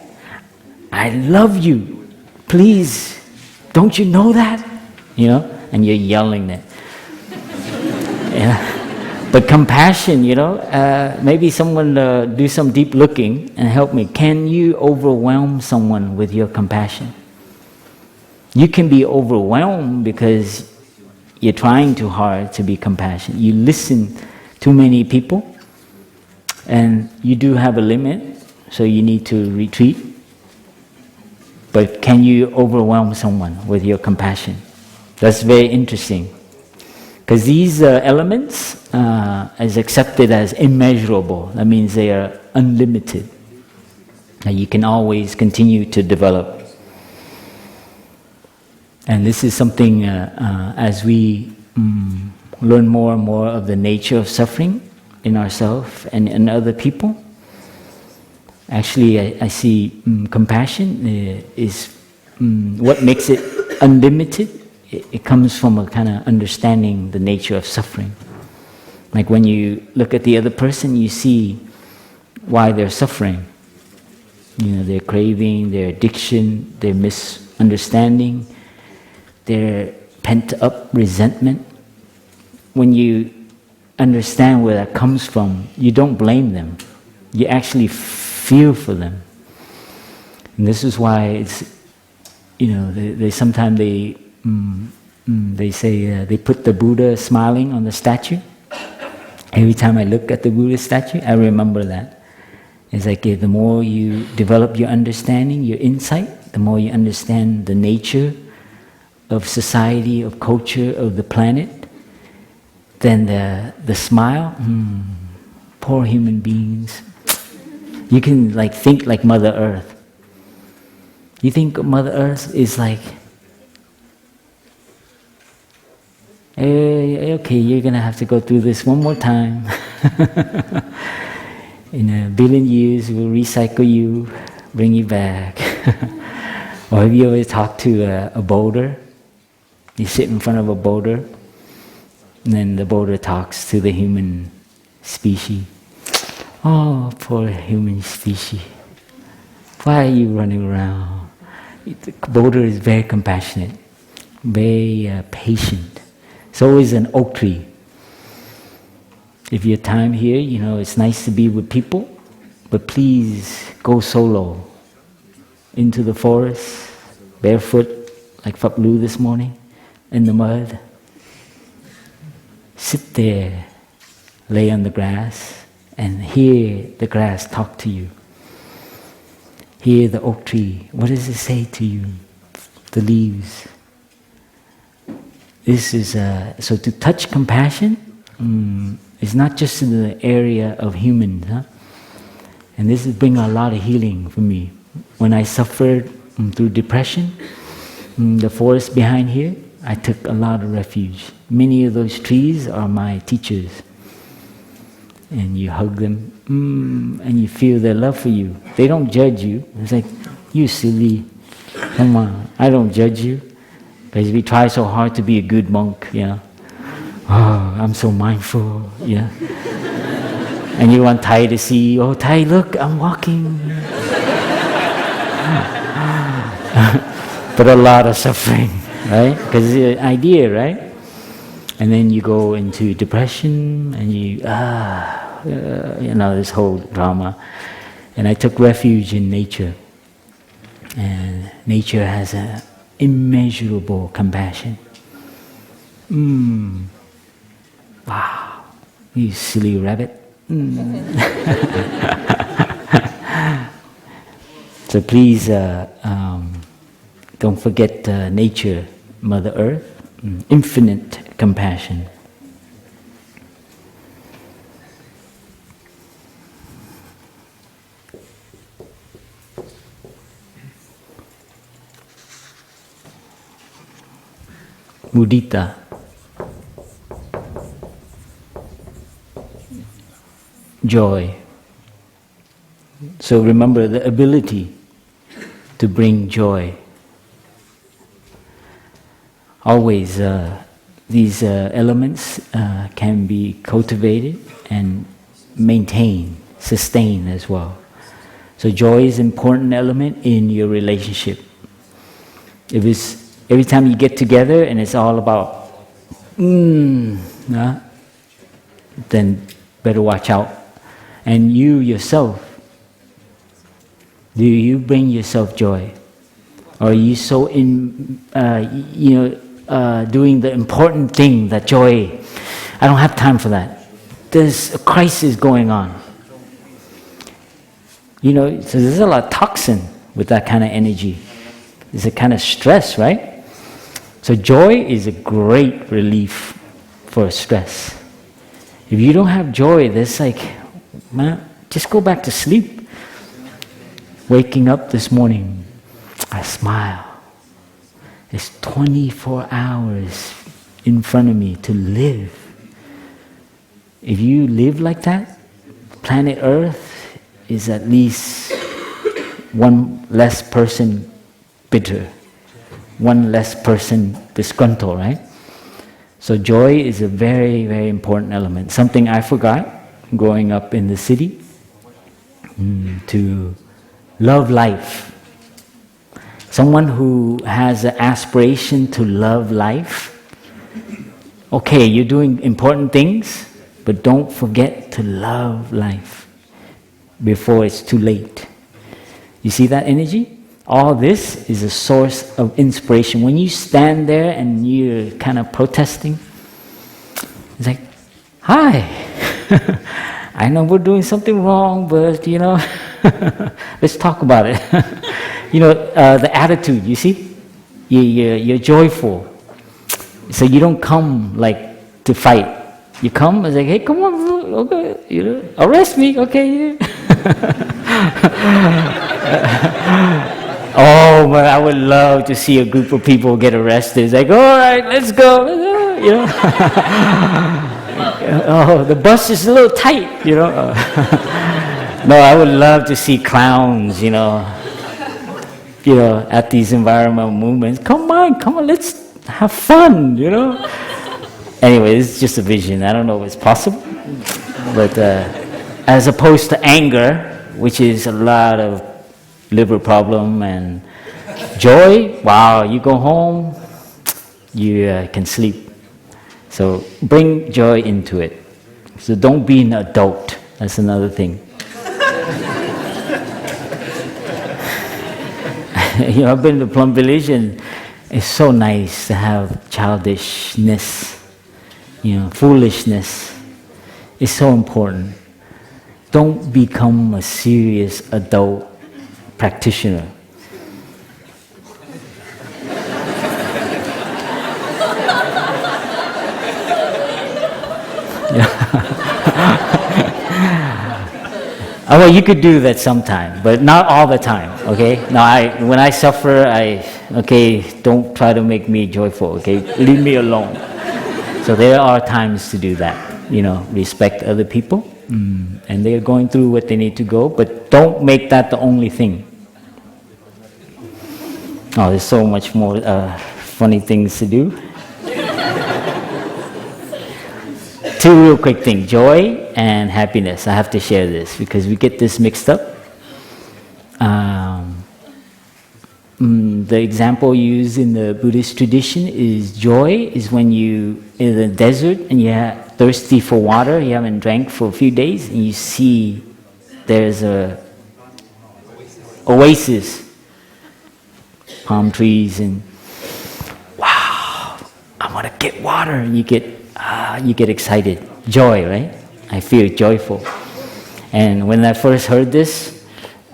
I love you. Please, don't you know that? You know, and you're yelling it. Yeah. But compassion, you know, maybe someone do some deep looking and help me. Can you overwhelm someone with your compassion? You can be overwhelmed because you're trying too hard to be compassionate. You listen too many people, and you do have a limit, so you need to retreat. But can you overwhelm someone with your compassion? That's very interesting. Because these elements is accepted as immeasurable. That means they are unlimited. And you can always continue to develop. And this is something, as we learn more and more of the nature of suffering in ourselves and in other people, actually I see compassion is what makes it unlimited. It comes from a kind of understanding the nature of suffering. Like when you look at the other person, you see why they're suffering. You know, their craving, their addiction, their misunderstanding, their pent-up resentment. When you understand where that comes from, you don't blame them. You actually feel for them. And this is why it's, you know, they sometimes they say they put the Buddha smiling on the statue. Every time I look at the Buddha statue, I remember that. It's like the more you develop your understanding, your insight, the more you understand the nature of society, of culture, of the planet, then the smile, poor human beings. You can like think like Mother Earth. You think Mother Earth is like, okay, you're going to have to go through this one more time. In 1 billion years, we'll recycle you, bring you back. Or have you ever talked to a boulder? You sit in front of a boulder, and then the boulder talks to the human species. Oh, poor human species. Why are you running around? The boulder is very compassionate, very patient. So is an oak tree. If you have time here, you know, it's nice to be with people, but please go solo into the forest, barefoot, like Phap Dung this morning, in the mud. Sit there, lay on the grass, and hear the grass talk to you. Hear the oak tree. What does it say to you? The leaves. This is so to touch compassion is not just in the area of humans, huh? And this is bringing a lot of healing for me. When I suffered through depression, the forest behind here, I took a lot of refuge. Many of those trees are my teachers. And you hug them, and you feel their love for you. They don't judge you. It's like, you silly, come on, I don't judge you. Because we try so hard to be a good monk, you know. Oh, I'm so mindful, yeah. And you want Thay to see, oh Thay, look, I'm walking. But a lot of suffering, right? Because it's the idea, right? And then you go into depression, and you know, this whole drama. And I took refuge in nature. And nature has an immeasurable compassion. Wow, you silly rabbit. So please don't forget nature, Mother Earth, infinite compassion. Mudita. Joy. So remember the ability to bring joy. Always these elements can be cultivated and maintained, sustained as well. So joy is an important element in your relationship. If it's every time you get together and it's all about then better watch out. And you yourself, do you bring yourself joy? Or are you so doing the important thing that joy, I don't have time for that. There's a crisis going on. So there's a lot of toxin with that kind of energy. There's a kind of stress, right? So joy is a great relief for stress. If you don't have joy, there's man, just go back to sleep. Waking up this morning, I smile. There's 24 hours in front of me to live. If you live like that, planet Earth is at least one less person bitter, one less person disgruntled, right? So joy is a very, very important element. Something I forgot growing up in the city, to love life. Someone who has an aspiration to love life, okay, you're doing important things, but don't forget to love life before it's too late. You see that energy? All this is a source of inspiration. When you stand there and you're kind of protesting, it's like, hi, I know we're doing something wrong, but let's talk about it. The attitude, you see? You're joyful. So you don't come to fight. You come and say, hey, come on, okay, arrest me, okay. Oh, but I would love to see a group of people get arrested. It's like, all right, let's go. Oh, the bus is a little tight, No, I would love to see clowns, at these environmental movements. Come on, let's have fun, Anyway, it's just a vision. I don't know if it's possible. But as opposed to anger, which is a lot of liver problem, and joy, wow, you go home, you can sleep. So bring joy into it. So don't be an adult. That's another thing. I've been to Plum Village, and it's so nice to have childishness, foolishness. It's so important. Don't become a serious adult practitioner. Well, you could do that sometime, but not all the time, okay? Now, when I suffer, don't try to make me joyful, okay? Leave me alone. So there are times to do that, respect other people, and they're going through what they need to go, but don't make that the only thing. Oh, there's so much more funny things to do. Two real quick things, joy and happiness. I have to share this because we get this mixed up. The example used in the Buddhist tradition is joy is when you in the desert and you're thirsty for water, you haven't drank for a few days, and you see there's a oasis, palm trees, and wow, I want to get water, and you get excited, joy, right? I feel joyful. And when I first heard this,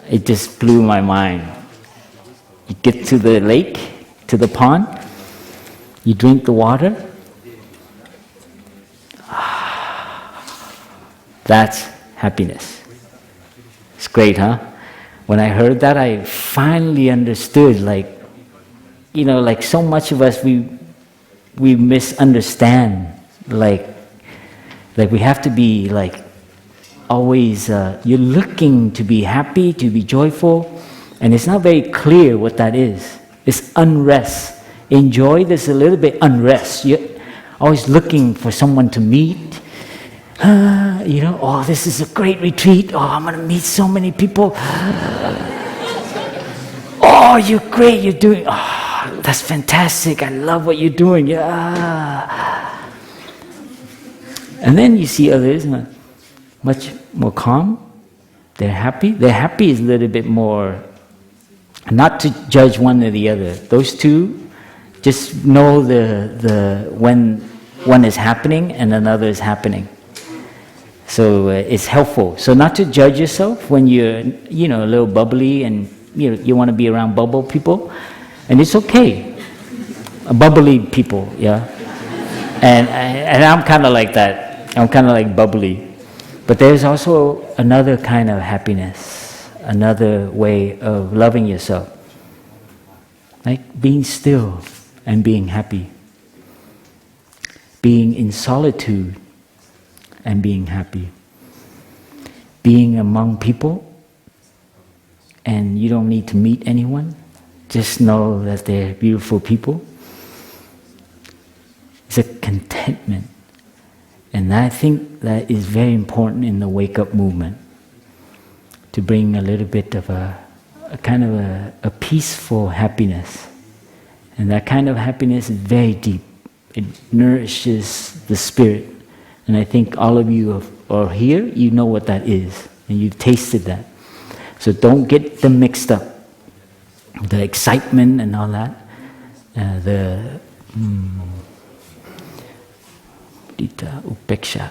it just blew my mind. You get to the lake, to the pond, you drink the water. That's happiness. It's great, huh? When I heard that, I finally understood, so much of us, we misunderstand, we have to be always, you're looking to be happy, to be joyful, and it's not very clear what that is. It's unrest. In joy, there's a little bit unrest. You're always looking for someone to meet. Oh, this is a great retreat. Oh, I'm going to meet so many people. Oh, you're great. You're doing, oh, that's fantastic. I love what you're doing. Yeah. And then you see others much more calm. They're happy. They're happy is a little bit more, not to judge one or the other. Those two, just know the when one is happening and another is happening. So it's helpful. So not to judge yourself when you're, a little bubbly and you want to be around bubble people, and it's okay. Bubbly people, yeah. And I'm kind of like that. I'm kind of like bubbly. But there's also another kind of happiness, another way of loving yourself. Like being still and being happy. Being in solitude and being happy. Being among people and you don't need to meet anyone. Just know that they're beautiful people. It's a contentment. And I think that is very important in the wake-up movement. To bring a little bit of a kind of a peaceful happiness. And that kind of happiness is very deep. It nourishes the spirit. And I think all of you are here, you know what that is. And you've tasted that. So don't get them mixed up. The excitement and all that. Upeksha.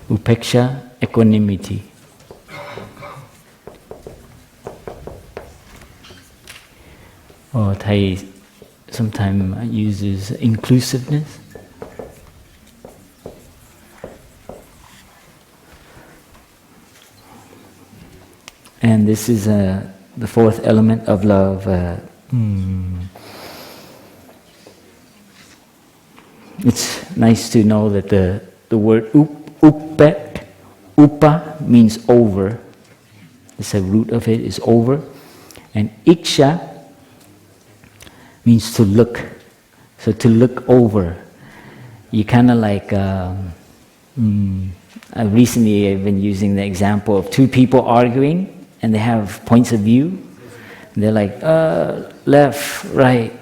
Upeksha, equanimity. Or Thay sometimes uses inclusiveness. And this is the fourth element of love. It's nice to know that the word upet, upa means over. It's the root of it is over. And iksha means to look. So to look over. You kind of like, recently I've been using the example of two people arguing and they have points of view. And they're like, left, right.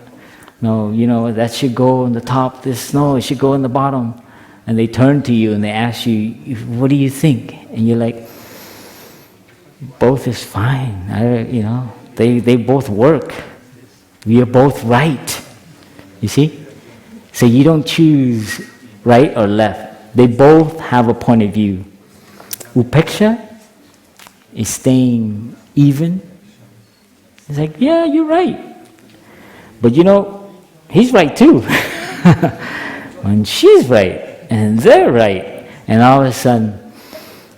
No, that should go on the top. No, it should go on the bottom. And they turn to you and they ask you, what do you think? And you're like, both is fine. They both work. We are both right. You see? So you don't choose right or left. They both have a point of view. Upeksha is staying even. It's like, yeah, you're right. But he's right too. When she's right, and they're right. And all of a sudden,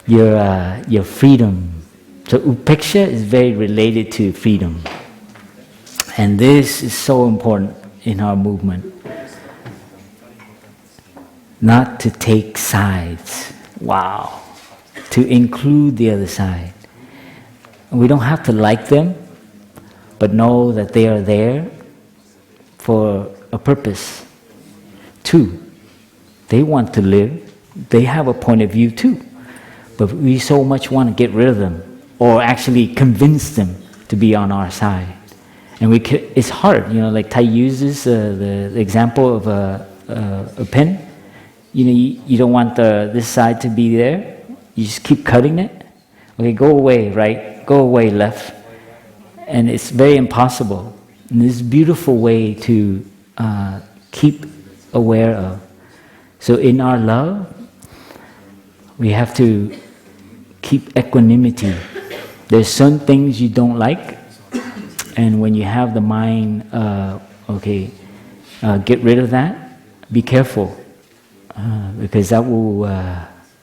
your freedom. So upeksha is very related to freedom. And this is so important in our movement. Not to take sides. Wow. To include the other side. We don't have to like them, but know that they are there for a purpose. Two, they want to live. They have a point of view too. But we so much want to get rid of them or actually convince them to be on our side. And it's hard, like Thay uses the example of a pen. You don't want this side to be there. You just keep cutting it. Okay, go away, right? Go away, left. And it's very impossible. And this is a beautiful way to keep aware of. So in our love, we have to keep equanimity. There's some things you don't like, and when you have the mind, get rid of that. Be careful, because that will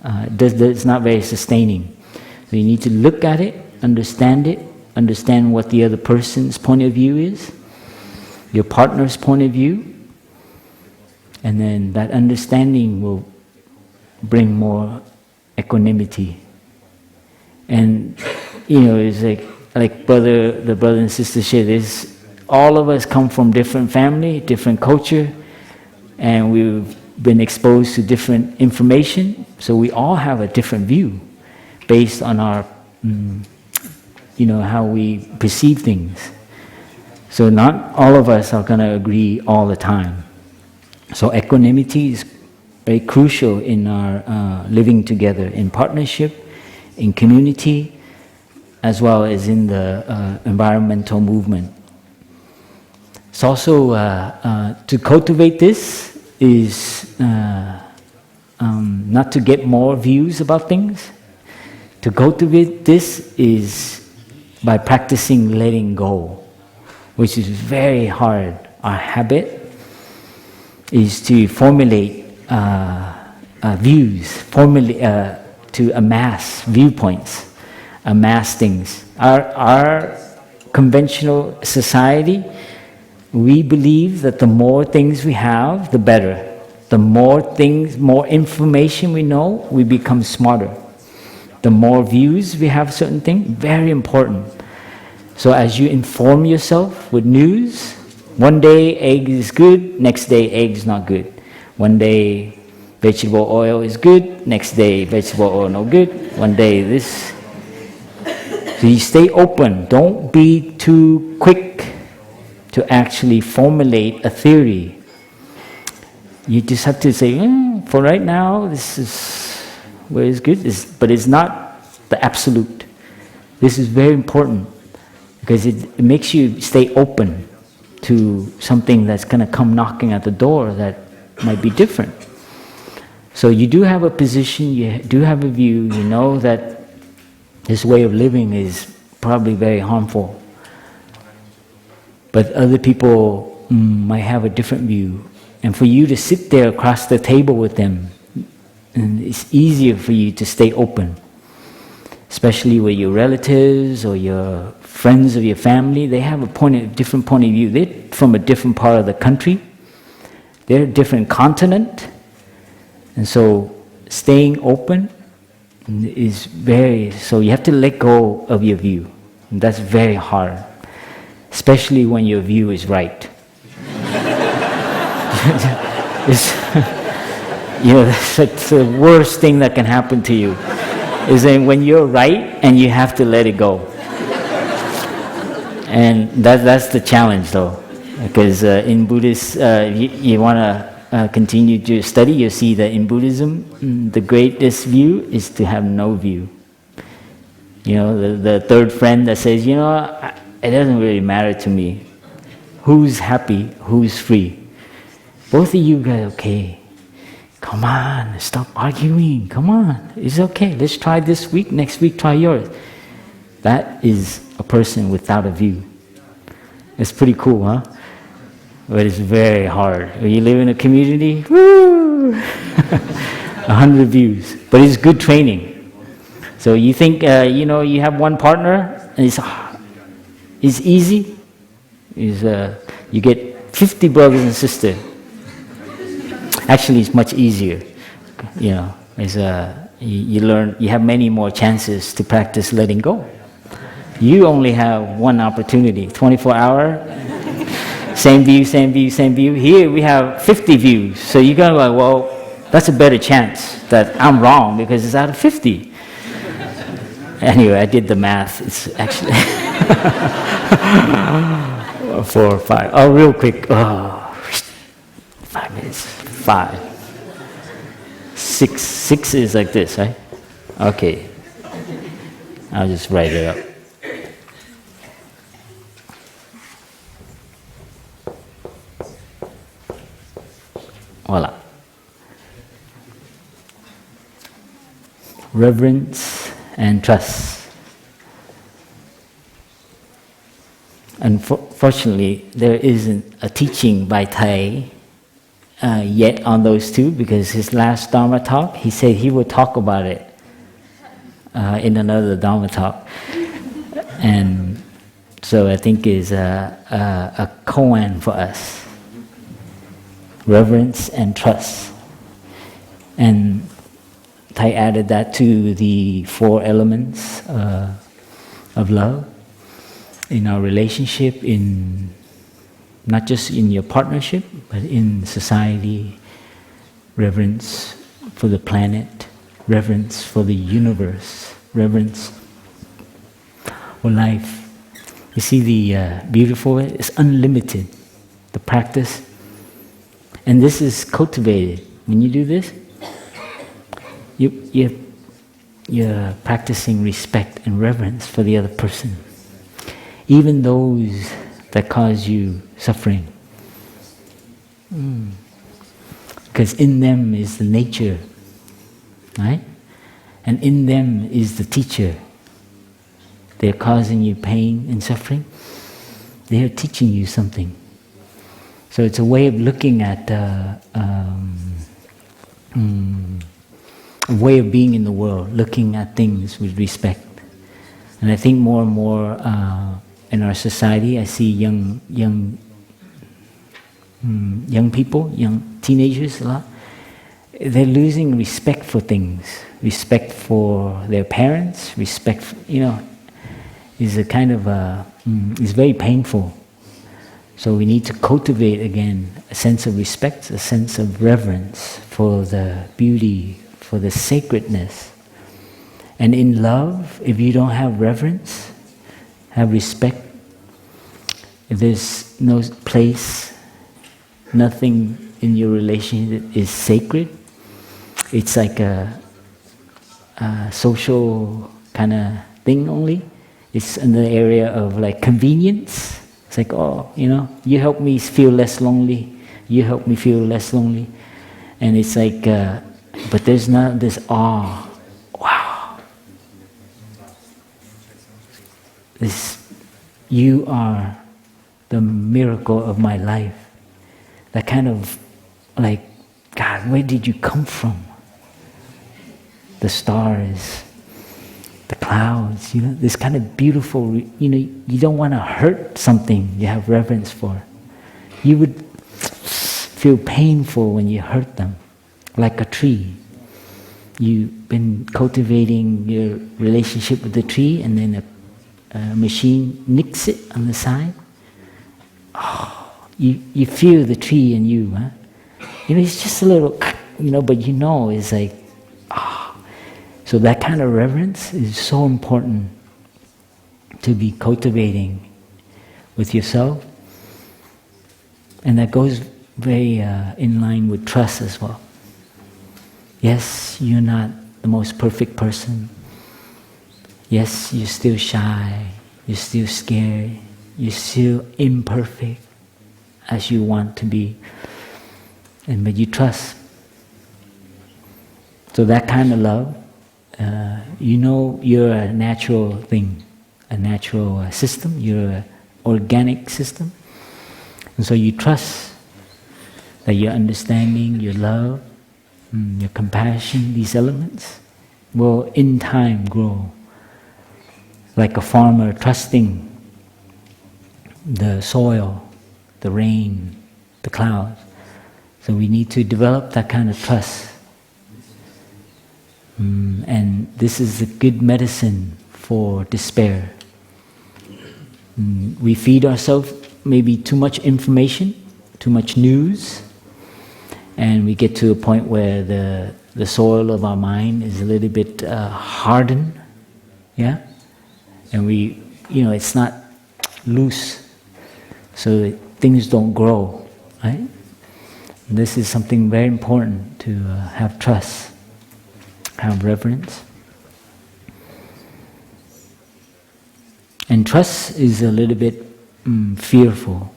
it's not very sustaining. So you need to look at it, understand what the other person's point of view is. your partner's point of view, and then that understanding will bring more equanimity. And it's like the brother and sister share this. All of us come from different family, different culture, and we've been exposed to different information. So we all have a different view based on our, how we perceive things. So not all of us are going to agree all the time. So equanimity is very crucial in our living together, in partnership, in community, as well as in the environmental movement. It's also, to cultivate this is not to get more views about things. To cultivate this is by practicing letting go, which is very hard. Our habit is to formulate views, to amass viewpoints, amass things. Our conventional society, we believe that the more things we have, the better. The more things, more information we know, we become smarter. The more views we have certain things, very important. So as you inform yourself with news, one day egg is good, next day egg is not good. One day vegetable oil is good, next day vegetable oil no good. One day this. So you stay open. Don't be too quick to actually formulate a theory. You just have to say, for right now, this is where it's good, but it's not the absolute. This is very important because it makes you stay open to something that's going to come knocking at the door that might be different. So you do have a position, you do have a view, you know that this way of living is probably very harmful. But other people might have a different view. And for you to sit there across the table with them, and it's easier for you to stay open. Especially with your relatives or your friends of your family, they have a different point of view. They're from a different part of the country. They're a different continent. And so staying open is so you have to let go of your view. And that's very hard. Especially when your view is right. That's the worst thing that can happen to you. Is that when you're right and you have to let it go. And that's the challenge though. Because in Buddhist, you want to continue to study, you'll see that in Buddhism, the greatest view is to have no view. The third friend that says, it doesn't really matter to me. Who's happy, who's free? Both of you guys, okay. Come on, stop arguing. Come on, it's okay. Let's try this week, next week try yours. That is a person without a view. It's pretty cool, huh? But it's very hard. When you live in a community, 100 views. But it's good training. So you think, you have one partner, and it's easy. You get 50 brothers and sisters. Actually, it's much easier. You learn. You have many more chances to practice letting go. You only have one opportunity, 24-hour. Same view, same view, same view. Here we have 50 views. So you're going to go, well, that's a better chance that I'm wrong because it's out of 50. Anyway, I did the math. It's actually 4 or 5. Oh, real quick. 5 minutes. 5. 6. 6 is like this, right? Okay. I'll just write it up. Voila. Reverence and trust. Unfortunately, there isn't a teaching by Thay yet on those two, because his last Dharma talk, he said he would talk about it in another Dharma talk. And So I think is a koan for us. Reverence and trust. And Thay added that to the 4 elements of love in our relationship, in not just in your partnership, but in society. Reverence for the planet, reverence for the universe, reverence for life. You see the beautiful, it's unlimited, the practice. And this is cultivated. When you do this, you're practicing respect and reverence for the other person. Even those that cause you suffering. Because in them is the nature, right? And in them is the teacher. They're causing you pain and suffering. They are teaching you something. So it's a way of looking at a way of being in the world, looking at things with respect. And I think more and more in our society, I see young people, young teenagers a lot. They're losing respect for things, respect for their parents, respect for, is a kind of is very painful. So we need to cultivate again a sense of respect, a sense of reverence for the beauty, for the sacredness. And in love, if you don't have reverence, have respect, if there's no place, nothing in your relationship is sacred, it's like a social kind of thing only. It's in the area of like convenience. It's like, you help me feel less lonely, you help me feel less lonely. And it's like, but there's not this awe. Wow. You are the miracle of my life. That kind of like, God, where did you come from? The stars, the clouds, this kind of beautiful, you don't want to hurt something you have reverence for. You would feel painful when you hurt them, like a tree. You've been cultivating your relationship with the tree, and then a machine nicks it on the side. Oh, you feel the tree in you, huh? It's just a little, but it's like, So that kind of reverence is so important to be cultivating with yourself. And that goes very in line with trust as well. Yes, you're not the most perfect person. Yes, you're still shy, you're still scared, you're still imperfect as you want to be. But you trust. So that kind of love, you're a natural thing, a natural system, you're an organic system. And so you trust that your understanding, your love, your compassion, these elements will in time grow. Like a farmer trusting the soil, the rain, the clouds. So we need to develop that kind of trust. And this is a good medicine for despair. We feed ourselves maybe too much information, too much news, and we get to a point where the soil of our mind is a little bit hardened, yeah? And it's not loose, so things don't grow, right? And this is something very important to have trust, have reverence. And trust is a little bit fearful.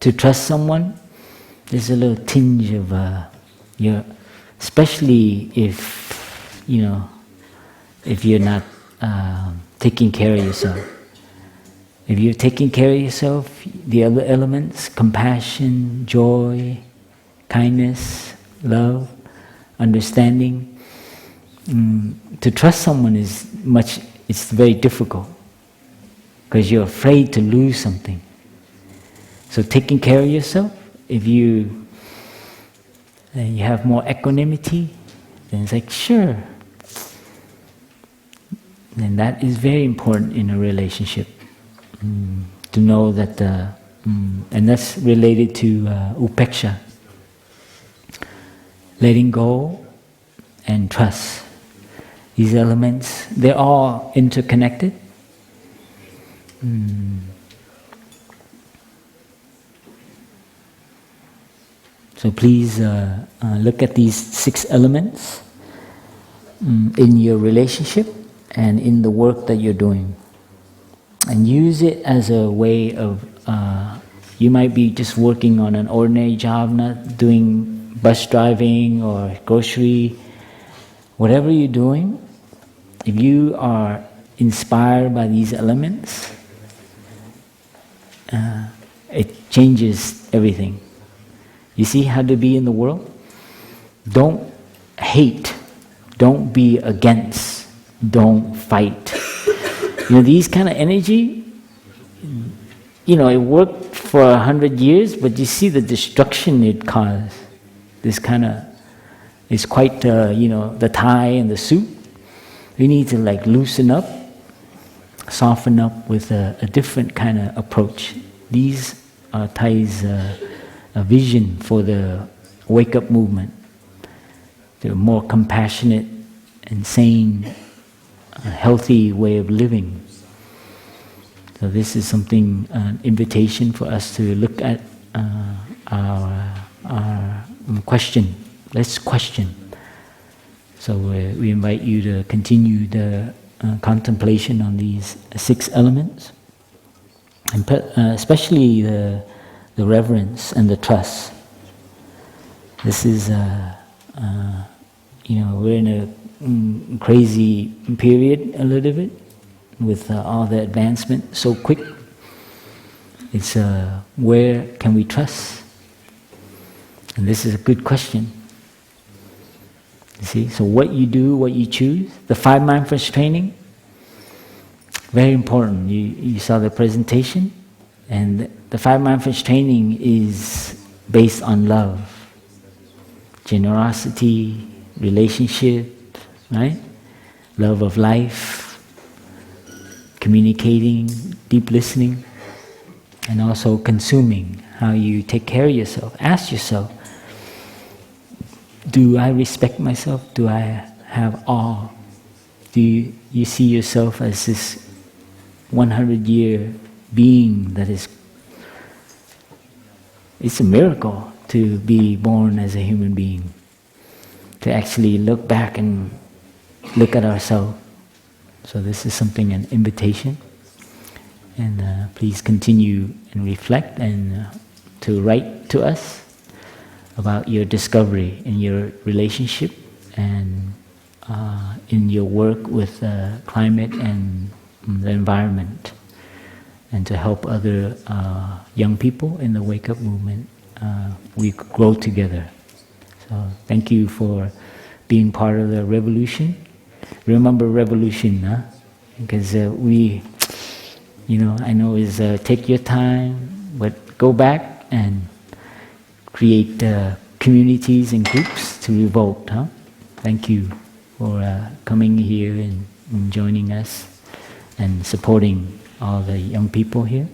To trust someone, there's a little tinge of especially if you're not taking care of yourself. If you're taking care of yourself, the other elements, compassion, joy, kindness, love, understanding, to trust someone is much it's very difficult because you're afraid to lose something. So taking care of yourself, if you have more equanimity, then it's like, sure. Then that is very important in a relationship. To know that, and that's related to upeksha, letting go and trust. These elements, they're all interconnected. So please look at these 6 elements in your relationship and in the work that you're doing. And use it as a way of, you might be just working on an ordinary job, not doing bus driving or grocery, whatever you're doing, if you are inspired by these elements, it changes everything. You see how to be in the world? Don't hate, don't be against, don't fight. These kind of energy, it worked for 100 years, but you see the destruction it caused. This kind of is quite, the Thay and the suit. We need to loosen up, soften up with a different kind of approach. These are Thay's a vision for the wake-up movement. They're more compassionate and sane, a healthy way of living. So this is something, an invitation for us to look at our question. Let's question. So we invite you to continue the contemplation on these 6 elements, and especially the reverence and the trust. This is, we're in a crazy period a little bit with all the advancement so quick. It's where can we trust? And this is a good question. You see, so what you do, what you choose, the 5 mindfulness training, very important. You saw the presentation, and the 5 mindfulness training is based on love, generosity, relationship, right? Love of life, communicating, deep listening, and also consuming, how you take care of yourself. Ask yourself, do I respect myself? Do I have awe? Do you see yourself as this 100-year being that is... It's a miracle to be born as a human being, to actually look back and look at ourselves. So this is something, an invitation. And please continue and reflect and to write to us about your discovery in your relationship and in your work with climate and the environment, and to help other young people in the Wake Up movement. We grow together. So thank you for being part of the revolution. Remember revolution, huh? Because I know is take your time, but go back and create communities and groups to revolt, huh? Thank you for coming here and joining us and supporting all the young people here.